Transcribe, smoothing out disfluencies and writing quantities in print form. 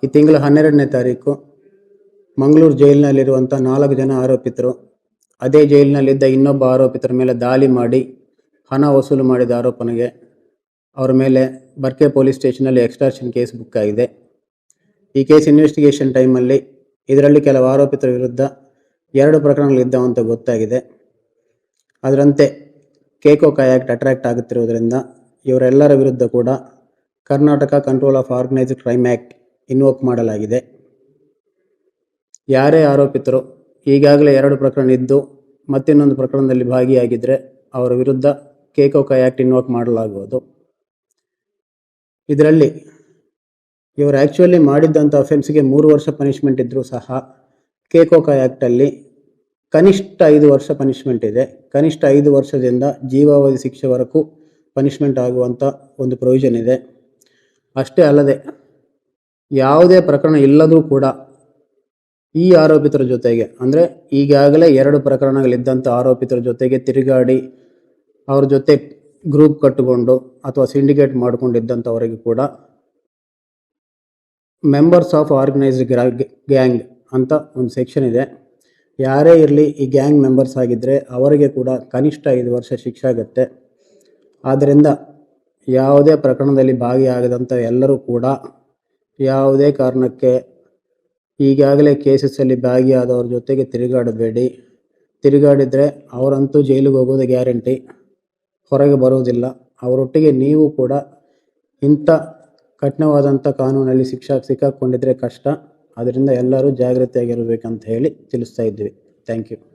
ಈ ತಿಂಗಳ 12ನೇ ತಾರೀಕು ಮಂಗಳೂರು ಜೈಲಿನಲ್ಲಿರುವಂಥ 4 ಜನ ಆರೋಪಿತರು ಅದೇ ಜೈಲಿನಲ್ಲಿದ್ದ ಇನ್ನೊಬ್ಬ ಆರೋಪಿತರ ಮೇಲೆ ದಾಳಿ ಮಾಡಿ ಹಣ ವಸೂಲು ಮಾಡಿದ ಆರೋಪನೆಗೆ ಅವರ ಮೇಲೆ ಬರ್ಕೆ ಪೊಲೀಸ್ ಸ್ಟೇಷನಲ್ಲಿ ಎಕ್ಸ್ಟಾರ್ಷನ್ ಕೇಸ್ ಬುಕ್ ಆಗಿದೆ. ಈ ಕೇಸ್ ಇನ್ವೆಸ್ಟಿಗೇಷನ್ ಟೈಮಲ್ಲಿ ಇದರಲ್ಲಿ ಕೆಲವು ಆರೋಪಿತರ ವಿರುದ್ಧ 2 ಪ್ರಕರಣಗಳಿದ್ದಾವಂತ ಗೊತ್ತಾಗಿದೆ. ಅದರಂತೆ ಕೇಕೋಕಾ ಆ್ಯಕ್ಟ್ ಅಟ್ರಾಕ್ಟ್ ಆಗುತ್ತಿರುವುದರಿಂದ ಇವರೆಲ್ಲರ ವಿರುದ್ಧ ಕೂಡ Karnataka control of organised crime act invoke ಮಾಡಲಾಗಿದೆ. ಯಾರೇ ಆರೋಪಿತರು ಈಗಾಗಲೇ 2 ಪ್ರಕರಣ ಇದ್ದು ಮತ್ತಿನ್ನೊಂದು ಪ್ರಕರಣದಲ್ಲಿ ಭಾಗಿಯಾಗಿದ್ದರೆ ಅವರ ವಿರುದ್ಧ ಕೇಕೋಕಾ ಆ್ಯಕ್ಟ್ ಇನ್ವೋಕ್ ಮಾಡಲಾಗುವುದು. ಇದರಲ್ಲಿ ಇವರು ಆ್ಯಕ್ಚುಲಿ ಮಾಡಿದ್ದಂಥ ಅಫೆನ್ಸ್ಗೆ 3 ವರ್ಷ ಪನಿಷ್ಮೆಂಟ್ ಇದ್ದರೂ ಸಹ ಕೇಕೋಕಾ ಆ್ಯಕ್ಟಲ್ಲಿ ಕನಿಷ್ಠ 5 ವರ್ಷ ಪನಿಷ್ಮೆಂಟ್ ಇದೆ. ಕನಿಷ್ಠ 5 ವರ್ಷದಿಂದ ಜೀವಾವಧಿ ಶಿಕ್ಷೆವರೆಗೂ ಪನಿಷ್ಮೆಂಟ್ ಆಗುವಂಥ ಒಂದು ಪ್ರೊವಿಷನ್ ಇದೆ. ಅಷ್ಟೇ ಅಲ್ಲದೆ ಯಾವುದೇ ಪ್ರಕರಣ ಇಲ್ಲದರೂ ಕೂಡ ಈ ಆರೋಪಿತರ ಜೊತೆಗೆ ಅಂದರೆ ಈಗಾಗಲೇ 2 ಪ್ರಕರಣಗಳಿದ್ದಂಥ ಆರೋಪಿತರ ಜೊತೆಗೆ ತಿರುಗಾಡಿ ಅವ್ರ ಜೊತೆ ಗ್ರೂಪ್ ಕಟ್ಟಿಕೊಂಡು ಅಥವಾ ಸಿಂಡಿಕೇಟ್ ಮಾಡಿಕೊಂಡಿದ್ದಂಥವರಿಗೆ ಕೂಡ ಮೆಂಬರ್ಸ್ ಆಫ್ ಆರ್ಗನೈಸ್ಡ್ ಗ್ಯಾಂಗ್ ಅಂತ ಒಂದು ಸೆಕ್ಷನ್ ಇದೆ. ಯಾರೇ ಇರಲಿ ಈ ಗ್ಯಾಂಗ್ ಮೆಂಬರ್ಸ್ ಆಗಿದ್ದರೆ ಅವರಿಗೆ ಕೂಡ ಕನಿಷ್ಠ 5 ವರ್ಷ ಶಿಕ್ಷೆ ಆಗುತ್ತೆ. ಆದ್ದರಿಂದ ಯಾವುದೇ ಪ್ರಕರಣದಲ್ಲಿ ಭಾಗಿಯಾಗದಂಥ ಎಲ್ಲರೂ ಕೂಡ ಯಾವುದೇ ಕಾರಣಕ್ಕೆ ಈಗಾಗಲೇ ಕೇಸಸ್ಸಲ್ಲಿ ಭಾಗಿಯಾದವ್ರ ಜೊತೆಗೆ ತಿರುಗಾಡಬೇಡಿ. ತಿರುಗಾಡಿದರೆ ಅವರಂತೂ ಜೈಲಿಗೆ ಹೋಗೋದು ಗ್ಯಾರಂಟಿ, ಹೊರಗೆ ಬರೋದಿಲ್ಲ. ಅವರೊಟ್ಟಿಗೆ ನೀವು ಕೂಡ ಇಂಥ ಕಠಿಣವಾದಂಥ ಕಾನೂನಲ್ಲಿ ಸಿಕ್ಕಾಕ್ಕೊಂಡಿದ್ರೆ ಕಷ್ಟ. ಅದರಿಂದ ಎಲ್ಲರೂ ಜಾಗ್ರತೆಯಾಗಿರಬೇಕಂತ ಹೇಳಿ ತಿಳಿಸ್ತಾ ಇದ್ವಿ. Thank you.